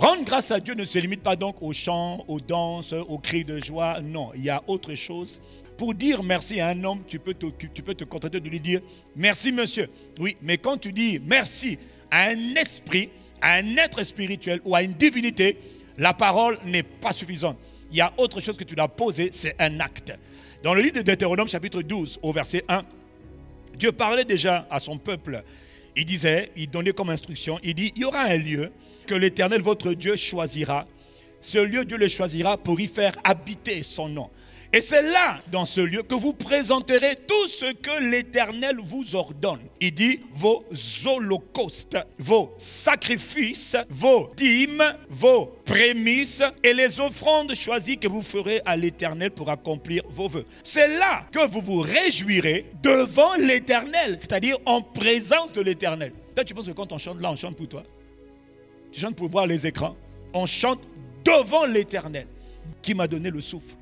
Rendre grâce à Dieu ne se limite pas donc aux chants, aux danses, aux cris de joie. Non, il y a autre chose. Pour dire merci à un homme, tu peux te contenter de lui dire merci monsieur. Oui, mais quand tu dis merci à un esprit, à un être spirituel ou à une divinité, la parole n'est pas suffisante. Il y a autre chose que tu dois poser, c'est un acte. Dans le livre de Deutéronome chapitre 12 au verset 1, Dieu parlait déjà à son peuple. Il disait, il donnait comme instruction, il dit, il y aura un lieu que l'Éternel votre Dieu choisira. Ce lieu, Dieu le choisira pour y faire habiter son nom. Et c'est là, dans ce lieu, que vous présenterez tout ce que l'Éternel vous ordonne. Il dit, vos holocaustes, vos sacrifices, vos dîmes, vos prémices et les offrandes choisies que vous ferez à l'Éternel pour accomplir vos vœux. C'est là que vous vous réjouirez devant l'Éternel, c'est-à-dire en présence de l'Éternel. Là, tu penses que quand on chante là, on chante pour toi? Tu chantes pour voir les écrans. On chante devant l'Éternel qui m'a donné le souffle,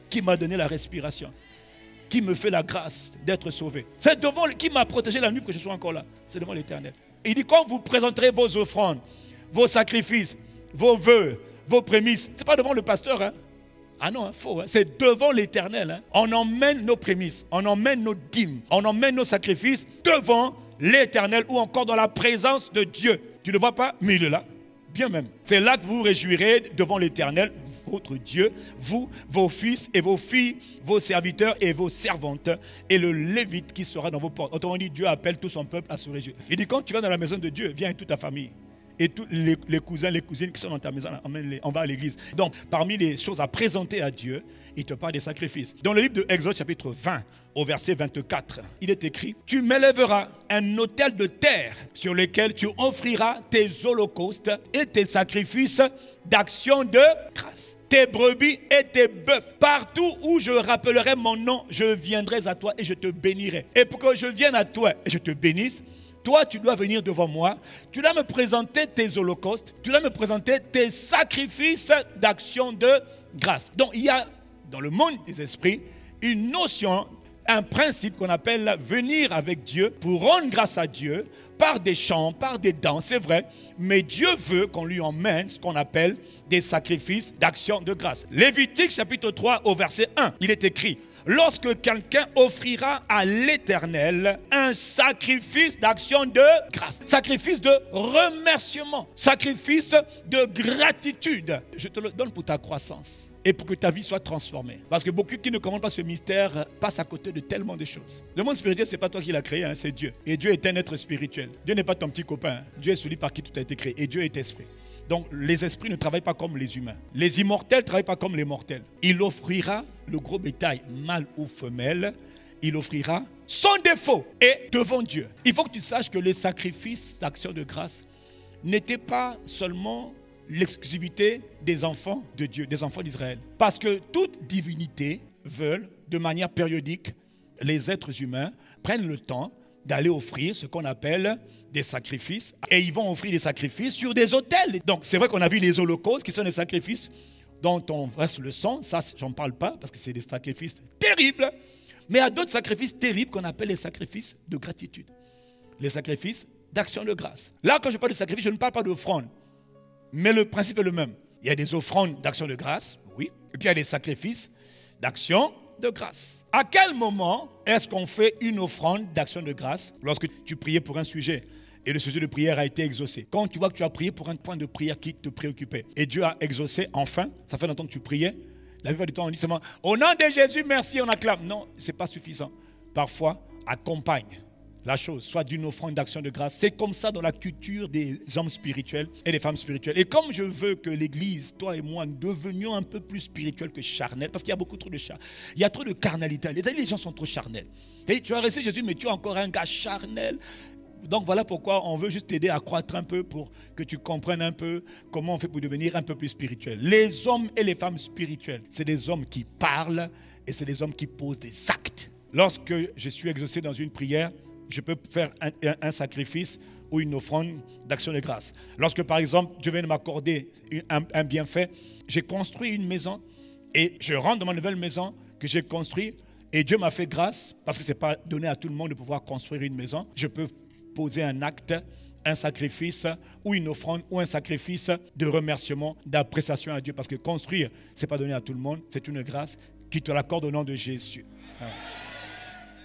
qui m'a donné la respiration, qui me fait la grâce d'être sauvé. C'est devant qui m'a protégé la nuit pour que je sois encore là. C'est devant l'Éternel. Il dit, quand vous présenterez vos offrandes, vos sacrifices, vos vœux, vos prémices, ce n'est pas devant le pasteur, hein? Ah non, faux, hein? C'est devant l'Éternel. Hein? On emmène nos prémices, on emmène nos dîmes, on emmène nos sacrifices devant l'Éternel ou encore dans la présence de Dieu. Tu ne le vois pas, mais il est là. Bien même. C'est là que vous vous réjouirez devant l'Éternel, votre Dieu, vous, vos fils et vos filles, vos serviteurs et vos servantes, et le Lévite qui sera dans vos portes. Autrement dit, Dieu appelle tout son peuple à se réjouir. Il dit, quand tu vas dans la maison de Dieu, viens avec toute ta famille. Et tous les cousins, les cousines qui sont dans ta maison, on va à l'église. Donc, parmi les choses à présenter à Dieu, il te parle des sacrifices. Dans le livre de Exode, chapitre 20, au verset 24, il est écrit, « Tu m'élèveras un autel de terre sur lequel tu offriras tes holocaustes et tes sacrifices d'action de grâce. Tes brebis et tes bœufs. Partout où je rappellerai mon nom, je viendrai à toi et je te bénirai. Et pour que je vienne à toi et je te bénisse, toi, tu dois venir devant moi, tu dois me présenter tes holocaustes, tu dois me présenter tes sacrifices d'action de grâce. » Donc, il y a dans le monde des esprits une notion, un principe qu'on appelle venir avec Dieu pour rendre grâce à Dieu par des chants, par des danses, c'est vrai. Mais Dieu veut qu'on lui emmène ce qu'on appelle des sacrifices d'action de grâce. Lévitique chapitre 3 au verset 1, il est écrit, lorsque quelqu'un offrira à l'Éternel un sacrifice d'action de grâce, sacrifice de remerciement, sacrifice de gratitude, je te le donne pour ta croissance et pour que ta vie soit transformée. Parce que beaucoup qui ne commandent pas ce mystère passent à côté de tellement de choses. Le monde spirituel, ce n'est pas toi qui l'as créé, hein, c'est Dieu. Et Dieu est un être spirituel. Dieu n'est pas ton petit copain. Hein. Dieu est celui par qui tout a été créé. Et Dieu est esprit. Donc, les esprits ne travaillent pas comme les humains. Les immortels ne travaillent pas comme les mortels. Il offrira le gros bétail, mâle ou femelle. Il offrira sans défaut et devant Dieu. Il faut que tu saches que les sacrifices d'action de grâce n'étaient pas seulement l'exclusivité des enfants de Dieu, des enfants d'Israël. Parce que toute divinité veut, de manière périodique, les êtres humains prennent le temps d'aller offrir ce qu'on appelle des sacrifices. Et ils vont offrir des sacrifices sur des autels. Donc c'est vrai qu'on a vu les holocaustes qui sont des sacrifices dont on verse le sang. Ça, j'en parle pas parce que c'est des sacrifices terribles. Mais il y a d'autres sacrifices terribles qu'on appelle les sacrifices de gratitude. Les sacrifices d'action de grâce. Là, quand je parle de sacrifice, je ne parle pas d'offrande. Mais le principe est le même. Il y a des offrandes d'action de grâce, oui. Et puis il y a des sacrifices d'action de grâce. À quel moment est-ce qu'on fait une offrande d'action de grâce? Lorsque tu priais pour un sujet et le sujet de prière a été exaucé. Quand tu vois que tu as prié pour un point de prière qui te préoccupait et Dieu a exaucé enfin, ça fait longtemps que tu priais. La plupart du temps on dit seulement au nom de Jésus merci, on acclame. Non, ce n'est pas suffisant. Parfois, accompagne la chose, soit d'une offrande d'action de grâce. C'est comme ça dans la culture des hommes spirituels et des femmes spirituelles. Et comme je veux que l'Église, toi et moi, nous devenions un peu plus spirituels que charnels, parce qu'il y a beaucoup trop de il y a trop de carnalité. Les gens sont trop charnels. Et tu as reçu Jésus, mais tu es encore un gars charnel. Donc voilà pourquoi on veut juste t'aider à croître un peu pour que tu comprennes un peu comment on fait pour devenir un peu plus spirituel. Les hommes et les femmes spirituels, c'est des hommes qui parlent et c'est des hommes qui posent des actes. Lorsque je suis exaucé dans une prière, je peux faire un sacrifice ou une offrande d'action de grâce. Lorsque, par exemple, Dieu vient de m'accorder un bienfait, j'ai construit une maison et je rentre dans ma nouvelle maison que j'ai construite et Dieu m'a fait grâce parce que ce n'est pas donné à tout le monde de pouvoir construire une maison. Je peux poser un acte un sacrifice ou une offrande ou un sacrifice de remerciement, d'appréciation à Dieu. Parce que construire, ce n'est pas donné à tout le monde, c'est une grâce qui te l'accorde au nom de Jésus.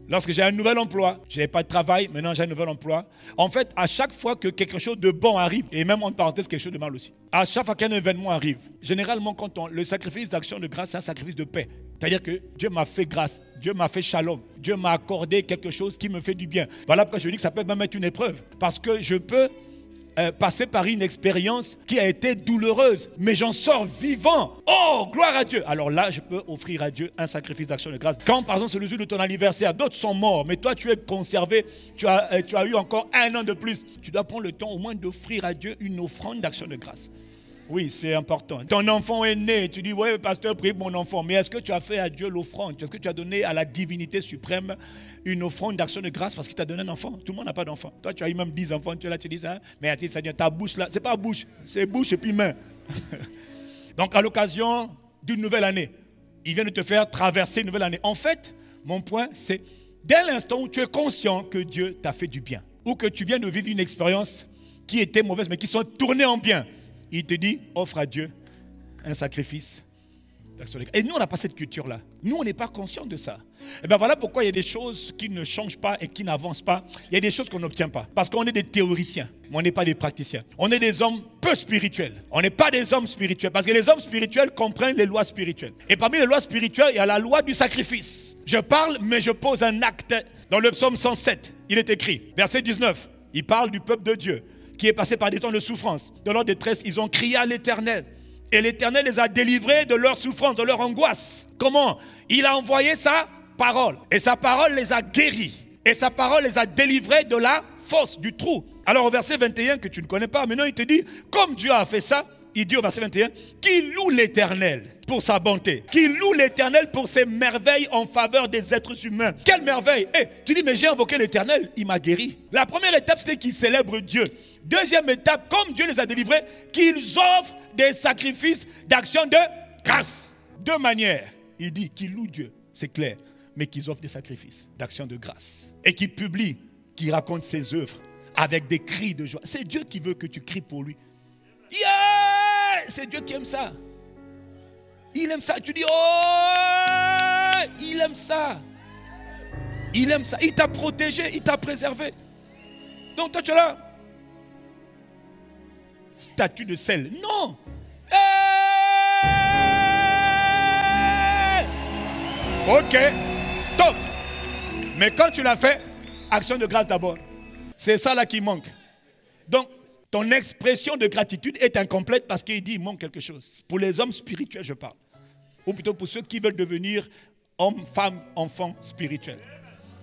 Lorsque j'ai un nouvel emploi, je n'avais pas de travail, maintenant j'ai un nouvel emploi. En fait, à chaque fois que quelque chose de bon arrive, et même en parenthèse quelque chose de mal aussi, à chaque fois qu'un événement arrive, généralement quand le sacrifice d'action de grâce, c'est un sacrifice de paix. C'est-à-dire que Dieu m'a fait grâce, Dieu m'a fait shalom, Dieu m'a accordé quelque chose qui me fait du bien. Voilà pourquoi je dis que ça peut même être une épreuve. Parce que je peux passer par une expérience qui a été douloureuse, mais j'en sors vivant. Oh, gloire à Dieu. Alors là, je peux offrir à Dieu un sacrifice d'action de grâce. Quand par exemple c'est le jour de ton anniversaire, d'autres sont morts, mais toi tu es conservé, tu as eu encore 1 an de plus. Tu dois prendre le temps au moins d'offrir à Dieu une offrande d'action de grâce. Oui, c'est important. Ton enfant est né, tu dis, ouais, pasteur, prie pour mon enfant. Mais est-ce que tu as fait à Dieu l'offrande? Est-ce que tu as donné à la divinité suprême une offrande d'action de grâce parce qu'il t'a donné un enfant? Tout le monde n'a pas d'enfant. Toi, tu as eu même 10 enfants, tu es là, tu dis ça. Mais attends, Seigneur, ta bouche là, c'est pas bouche, c'est bouche et puis main. Donc, à l'occasion d'une nouvelle année, il vient de te faire traverser une nouvelle année. En fait, mon point, c'est dès l'instant où tu es conscient que Dieu t'a fait du bien, ou que tu viens de vivre une expérience qui était mauvaise, mais qui sont tournées en bien, il te dit, offre à Dieu un sacrifice. Et nous, on n'a pas cette culture-là. Nous, on n'est pas conscient de ça. Et bien voilà pourquoi il y a des choses qui ne changent pas et qui n'avancent pas. Il y a des choses qu'on n'obtient pas. Parce qu'on est des théoriciens, mais on n'est pas des praticiens. On est des hommes peu spirituels. On n'est pas des hommes spirituels. Parce que les hommes spirituels comprennent les lois spirituelles. Et parmi les lois spirituelles, il y a la loi du sacrifice. Je parle, mais je pose un acte. Dans le psaume 107, il est écrit, verset 19, il parle du peuple de Dieu qui est passé par des temps de souffrance. Dans leur détresse, ils ont crié à l'Éternel. Et l'Éternel les a délivrés de leur souffrance, de leur angoisse. Comment? Il a envoyé sa parole. Et sa parole les a guéris. Et sa parole les a délivrés de la fosse, du trou. Alors au verset 21, que tu ne connais pas, maintenant il te dit, comme Dieu a fait ça, il dit au verset 21, qu'il loue l'Éternel pour sa bonté, qu'il loue l'Éternel pour ses merveilles en faveur des êtres humains. Quelle merveille! Tu dis, mais j'ai invoqué l'Éternel, il m'a guéri. La première étape, c'était qu'ils célèbrent Dieu. Deuxième étape, comme Dieu les a délivrés, qu'ils offrent des sacrifices d'action de grâce. Deux manières. Il dit qu'ils louent Dieu, c'est clair, mais qu'ils offrent des sacrifices d'action de grâce. Et qu'ils publient, qu'ils racontent ses œuvres avec des cris de joie. C'est Dieu qui veut que tu cries pour lui. Yeah! C'est Dieu qui aime ça. Il aime ça. Tu dis, oh, il aime ça. Il aime ça. Il t'a protégé, il t'a préservé. Donc toi tu es là. Statue de sel. Non. Ok. Stop. Mais quand tu l'as fait, action de grâce d'abord. C'est ça là qui manque. Donc, ton expression de gratitude est incomplète parce qu'il dit il manque quelque chose. Pour les hommes spirituels, je parle. Ou plutôt pour ceux qui veulent devenir hommes, femmes, enfants spirituels.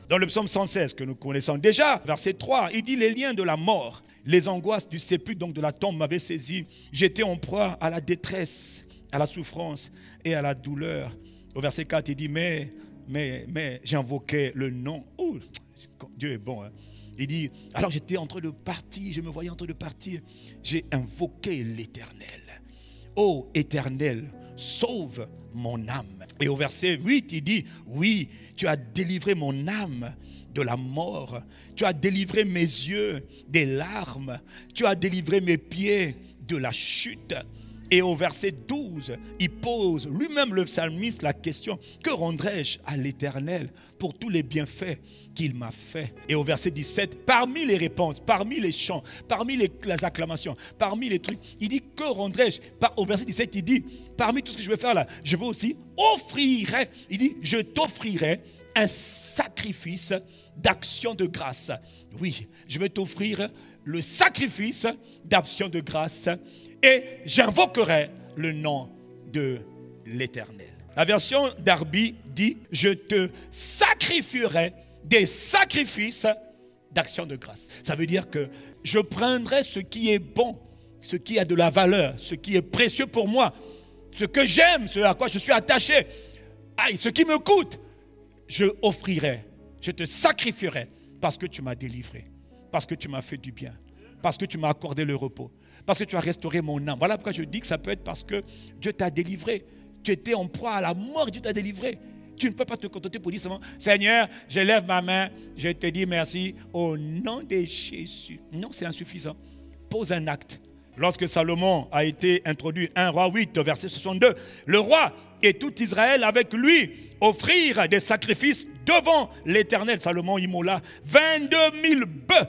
Dans le psaume 116 que nous connaissons déjà, verset 3, il dit les liens de la mort, les angoisses du sépulcre, donc de la tombe m'avaient saisi. J'étais en proie à la détresse, à la souffrance et à la douleur. Au verset 4, il dit mais j'invoquais le nom. Oh, Dieu est bon, hein. Il dit, alors j'étais en train de partir, je me voyais en train de partir. J'ai invoqué l'Éternel. Ô Éternel, sauve mon âme. Et au verset 8, il dit, oui, tu as délivré mon âme de la mort. Tu as délivré mes yeux des larmes. Tu as délivré mes pieds de la chute. Et au verset 12, il pose lui-même le psalmiste la question, que rendrai-je à l'Éternel pour tous les bienfaits qu'il m'a fait? Et au verset 17, parmi les réponses, parmi les chants, parmi les acclamations, parmi les trucs, il dit, que rendrai-je? Au verset 17, il dit, parmi tout ce que je vais faire là, je vais aussi offrir, il dit, je t'offrirai un sacrifice d'action de grâce. Oui, je vais t'offrir le sacrifice d'action de grâce. Et j'invoquerai le nom de l'Éternel. La version Darby dit, je te sacrifierai des sacrifices d'action de grâce. Ça veut dire que je prendrai ce qui est bon, ce qui a de la valeur, ce qui est précieux pour moi, ce que j'aime, ce à quoi je suis attaché, ce qui me coûte, je offrirai, je te sacrifierai parce que tu m'as délivré, parce que tu m'as fait du bien, parce que tu m'as accordé le repos. Parce que tu as restauré mon âme. Voilà pourquoi je dis que ça peut être parce que Dieu t'a délivré. Tu étais en proie à la mort, Dieu t'a délivré. Tu ne peux pas te contenter pour dire seulement, Seigneur, je lève ma main, je te dis merci au nom de Jésus. Non, c'est insuffisant. Pose un acte. Lorsque Salomon a été introduit, 1 Roi 8, verset 62, le roi et tout Israël avec lui offrirent des sacrifices devant l'Éternel. Salomon immola 22 000 bœufs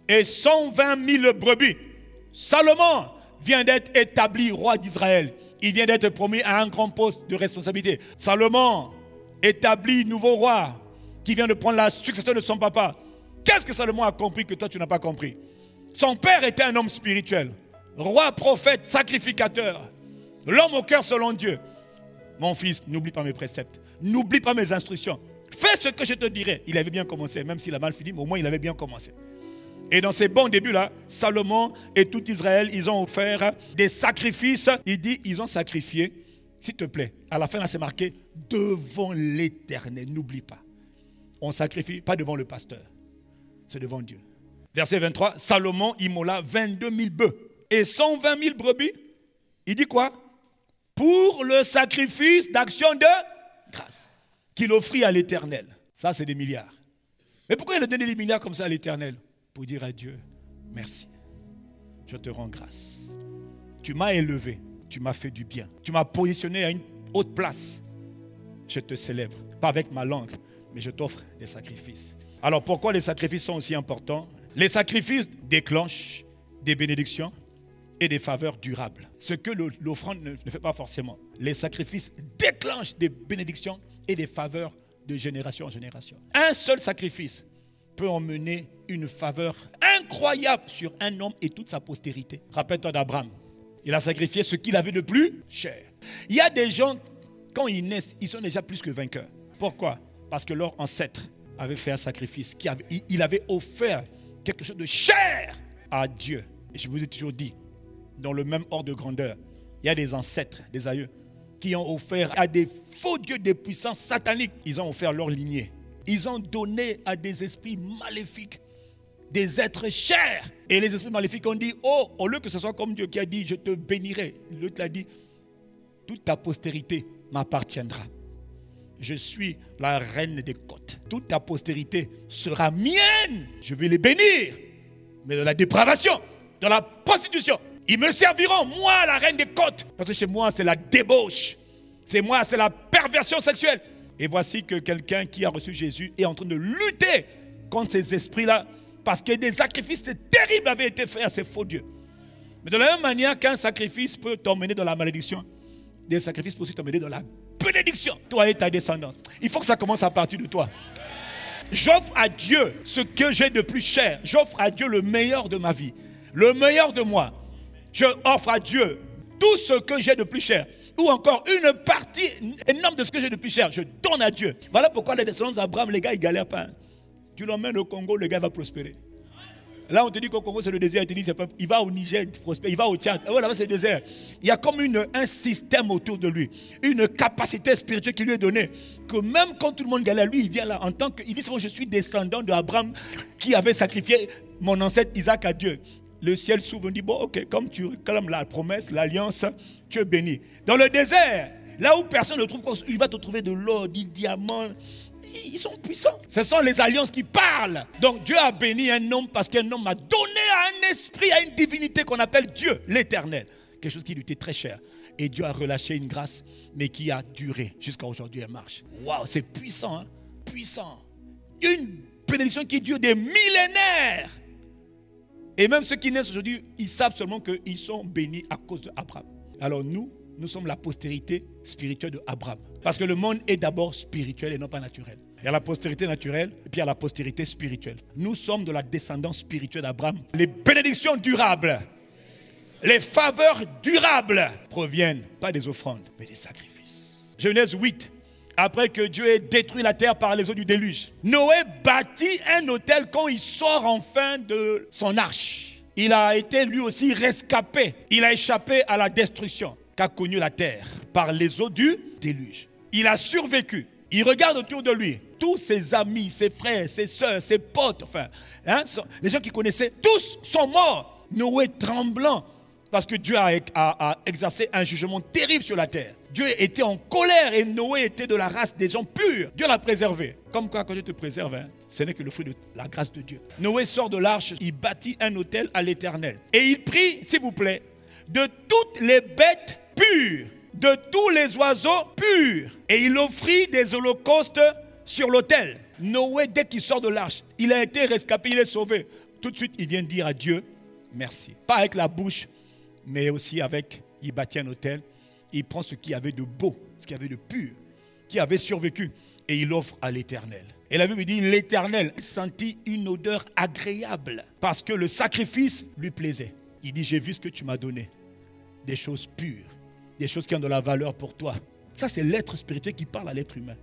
et 120 000 brebis. Salomon vient d'être établi roi d'Israël. Il vient d'être promu à un grand poste de responsabilité. Salomon établi nouveau roi qui vient de prendre la succession de son papa. Qu'est-ce que Salomon a compris que toi tu n'as pas compris? Son père était un homme spirituel, roi, prophète, sacrificateur, l'homme au cœur selon Dieu. Mon fils, n'oublie pas mes préceptes, n'oublie pas mes instructions. Fais ce que je te dirai. Il avait bien commencé, même s'il a mal fini, mais au moins il avait bien commencé. Et dans ces bons débuts-là, Salomon et tout Israël, ils ont offert des sacrifices. Il dit, ils ont sacrifié, s'il te plaît. À la fin, là, c'est marqué, devant l'Éternel. N'oublie pas. On ne sacrifie pas devant le pasteur. C'est devant Dieu. Verset 23, Salomon immola 22 000 bœufs et 120 000 brebis. Il dit quoi? Pour le sacrifice d'action de grâce qu'il offrit à l'Éternel. Ça, c'est des milliards. Mais pourquoi il a donné des milliards comme ça à l'Éternel? Pour dire à Dieu, merci. Je te rends grâce. Tu m'as élevé. Tu m'as fait du bien. Tu m'as positionné à une haute place. Je te célèbre. Pas avec ma langue, mais je t'offre des sacrifices. Alors pourquoi les sacrifices sont aussi importants? Les sacrifices déclenchent des bénédictions et des faveurs durables. Ce que l'offrande ne fait pas forcément. Les sacrifices déclenchent des bénédictions et des faveurs de génération en génération. Un seul sacrifice peut emmener une faveur incroyable sur un homme et toute sa postérité. Rappelle-toi d'Abraham. Il a sacrifié ce qu'il avait de plus cher. Il y a des gens, quand ils naissent, ils sont déjà plus que vainqueurs. Pourquoi? Parce que leur ancêtre avait fait un sacrifice. Il avait offert quelque chose de cher à Dieu. Et je vous ai toujours dit, dans le même ordre de grandeur, il y a des ancêtres, des aïeux, qui ont offert à des faux dieux, des puissances sataniques. Ils ont offert leur lignée. Ils ont donné à des esprits maléfiques des êtres chers. Et les esprits maléfiques ont dit, oh, au lieu que ce soit comme Dieu qui a dit, je te bénirai. L'autre a dit, toute ta postérité m'appartiendra. Je suis la reine des côtes. Toute ta postérité sera mienne. Je vais les bénir. Mais de la dépravation, de la prostitution. Ils me serviront, moi, la reine des côtes. Parce que chez moi, c'est la débauche. C'est moi, c'est la perversion sexuelle. Et voici que quelqu'un qui a reçu Jésus est en train de lutter contre ces esprits-là parce que des sacrifices terribles avaient été faits à ces faux dieux. Mais de la même manière qu'un sacrifice peut t'emmener dans la malédiction, des sacrifices peuvent aussi t'emmener dans la bénédiction, toi et ta descendance. Il faut que ça commence à partir de toi. J'offre à Dieu ce que j'ai de plus cher. J'offre à Dieu le meilleur de ma vie, le meilleur de moi. Je offre à Dieu tout ce que j'ai de plus cher. Ou encore une partie énorme de ce que j'ai de plus cher, je donne à Dieu. Voilà pourquoi les descendants d'Abraham, les gars, ils ne galèrent pas. Tu l'emmènes au Congo, le gars va prospérer. Là, on te dit qu'au Congo, c'est le désert. Il va au Niger, il prospère. Il va au Tchad. Là, c'est le désert. Il y a comme un système autour de lui. Une capacité spirituelle qui lui est donnée. Que même quand tout le monde galère, lui, il vient là en tant que... Il dit, je suis descendant d'Abraham qui avait sacrifié mon ancêtre Isaac à Dieu. Le ciel s'ouvre, on dit, bon, ok, comme tu réclames la promesse, l'alliance, tu es béni. Dans le désert, là où personne ne trouve, il va te trouver de l'or, du diamant. Ils sont puissants. Ce sont les alliances qui parlent. Donc Dieu a béni un homme parce qu'un homme a donné à un esprit, à une divinité qu'on appelle Dieu, l'Éternel. Quelque chose qui lui était très cher. Et Dieu a relâché une grâce, mais qui a duré jusqu'à aujourd'hui, elle marche. Waouh, c'est puissant, hein? Puissant. Une bénédiction qui dure des millénaires. Et même ceux qui naissent aujourd'hui, ils savent seulement qu'ils sont bénis à cause d'Abraham. Alors nous sommes la postérité spirituelle d'Abraham. Parce que le monde est d'abord spirituel et non pas naturel. Il y a la postérité naturelle et puis il y a la postérité spirituelle. Nous sommes de la descendance spirituelle d'Abraham. Les bénédictions durables, les faveurs durables proviennent pas des offrandes, mais des sacrifices. Genèse 8. Après que Dieu ait détruit la terre par les eaux du déluge, Noé bâtit un autel quand il sort enfin de son arche. Il a été lui aussi rescapé. Il a échappé à la destruction qu'a connue la terre par les eaux du déluge. Il a survécu. Il regarde autour de lui. Tous ses amis, ses frères, ses soeurs, ses potes, les gens qu'il connaissait, tous sont morts. Noé tremblant Parce que Dieu a exercé un jugement terrible sur la terre. Dieu était en colère et Noé était de la race des gens purs. Dieu l'a préservé. Comme quoi, quand Dieu te préserve, ce n'est que le fruit de la grâce de Dieu. Noé sort de l'arche, il bâtit un autel à l'Éternel. Et il prie, s'il vous plaît, de toutes les bêtes pures, de tous les oiseaux purs. Et il offrit des holocaustes sur l'autel. Noé, dès qu'il sort de l'arche, il a été rescapé, il est sauvé. Tout de suite, il vient dire à Dieu, merci. Pas avec la bouche, mais aussi il bâtit un autel, il prend ce qu'il y avait de beau, ce qu'il y avait de pur, qui avait survécu, et il offre à l'Éternel. Et la Bible dit, l'Éternel sentit une odeur agréable, parce que le sacrifice lui plaisait. Il dit, j'ai vu ce que tu m'as donné, des choses pures, des choses qui ont de la valeur pour toi. Ça, c'est l'être spirituel qui parle à l'être humain.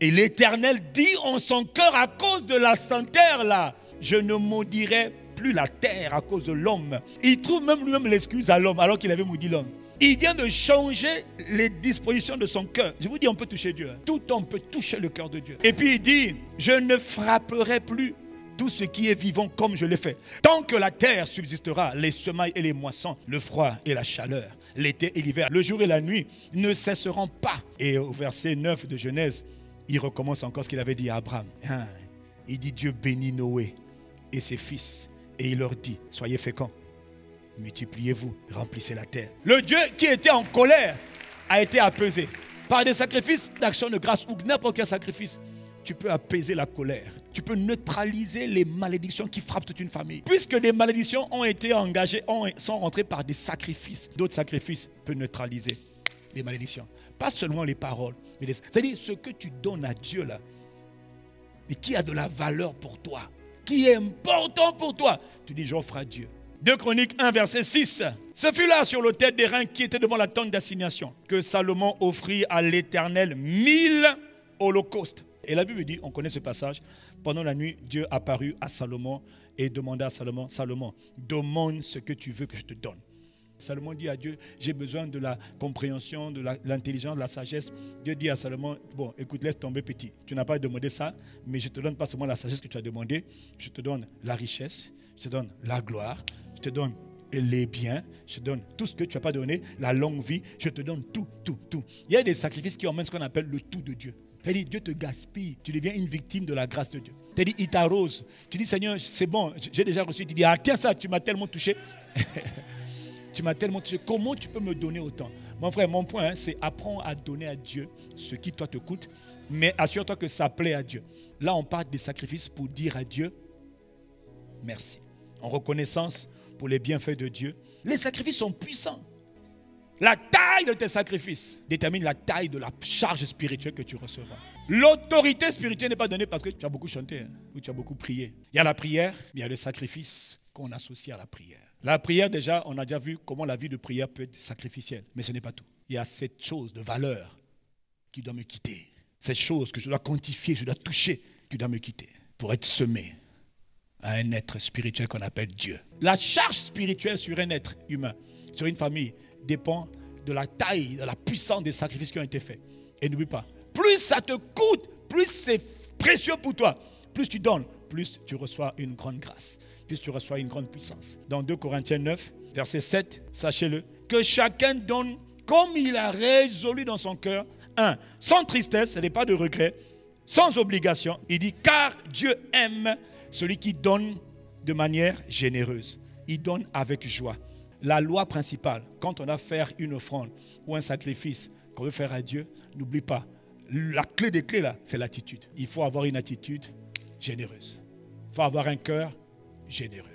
Et l'Éternel dit en son cœur, à cause de la senteur là, je ne maudirai plus la terre à cause de l'homme. Il trouve même lui-même l'excuse à l'homme alors qu'il avait maudit l'homme. Il vient de changer les dispositions de son cœur. Je vous dis, on peut toucher Dieu. Tout homme peut toucher le cœur de Dieu. Et puis il dit, je ne frapperai plus tout ce qui est vivant comme je l'ai fait. Tant que la terre subsistera, les semailles et les moissons, le froid et la chaleur, l'été et l'hiver, le jour et la nuit ne cesseront pas. Et au verset 9 de Genèse, il recommence encore ce qu'il avait dit à Abraham. Il dit, Dieu bénit Noé et ses fils. Et il leur dit, soyez féconds, multipliez-vous, remplissez la terre. Le Dieu qui était en colère a été apaisé. Par des sacrifices d'action de grâce ou n'importe quel sacrifice, tu peux apaiser la colère. Tu peux neutraliser les malédictions qui frappent toute une famille. Puisque les malédictions ont été engagées, sont rentrées par des sacrifices. D'autres sacrifices peuvent neutraliser les malédictions. Pas seulement les paroles. C'est-à-dire ce que tu donnes à Dieu là, mais qui a de la valeur pour toi, qui est important pour toi. Tu dis, j'offre à Dieu. 2 Chroniques 1, verset 6. Ce fut là sur l'autel d'airain qui était devant la tente d'assignation que Salomon offrit à l'Éternel 1000 holocaustes. Et la Bible dit, on connaît ce passage, pendant la nuit, Dieu apparut à Salomon et demanda à Salomon, Salomon, demande ce que tu veux que je te donne. Salomon dit à Dieu, j'ai besoin de la compréhension, de l'intelligence, de la sagesse. Dieu dit à Salomon, bon, écoute, laisse tomber petit. Tu n'as pas demandé ça, mais je ne te donne pas seulement la sagesse que tu as demandé, je te donne la richesse, je te donne la gloire, je te donne les biens, je te donne tout ce que tu n'as pas donné, la longue vie, je te donne tout, tout, tout. Il y a des sacrifices qui emmènent ce qu'on appelle le tout de Dieu. C'est-à-dire, Dieu te gaspille, tu deviens une victime de la grâce de Dieu. C'est-à-dire, il t'arrose. Tu dis, Seigneur, c'est bon, j'ai déjà reçu. Tu dis, ah tiens ça, tu m'as tellement touché. Tu m'as tellement touché. Comment tu peux me donner autant? Mon frère, mon point, c'est apprends à donner à Dieu ce qui toi te coûte, mais assure-toi que ça plaît à Dieu. Là, on parle des sacrifices pour dire à Dieu merci. En reconnaissance pour les bienfaits de Dieu. Les sacrifices sont puissants. La taille de tes sacrifices détermine la taille de la charge spirituelle que tu recevras. L'autorité spirituelle n'est pas donnée parce que tu as beaucoup chanté ou tu as beaucoup prié. Il y a la prière, mais il y a le sacrifice qu'on associe à la prière. La prière, déjà, on a déjà vu comment la vie de prière peut être sacrificielle. Mais ce n'est pas tout. Il y a cette chose de valeur qui doit me quitter. Cette chose que je dois quantifier, je dois toucher, qui doit me quitter pour être semé à un être spirituel qu'on appelle Dieu. La charge spirituelle sur un être humain, sur une famille, dépend de la taille, de la puissance des sacrifices qui ont été faits. Et n'oublie pas, plus ça te coûte, plus c'est précieux pour toi, plus tu donnes, plus tu reçois une grande grâce, plus tu reçois une grande puissance. Dans 2 Corinthiens 9, verset 7, sachez-le, que chacun donne comme il a résolu dans son cœur, sans tristesse, ce n'est pas de regret, sans obligation. Il dit, car Dieu aime celui qui donne de manière généreuse. Il donne avec joie. La loi principale, quand on a faire une offrande ou un sacrifice qu'on veut faire à Dieu, n'oublie pas, la clé des clés là, c'est l'attitude. Il faut avoir une attitude généreuse. Il faut avoir un cœur généreux.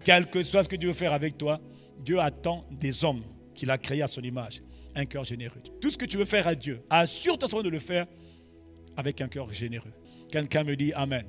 Quel que soit ce que Dieu veut faire avec toi, Dieu attend des hommes qu'il a créés à son image. Un cœur généreux. Tout ce que tu veux faire à Dieu, assure-toi de le faire avec un cœur généreux. Quelqu'un me dit Amen.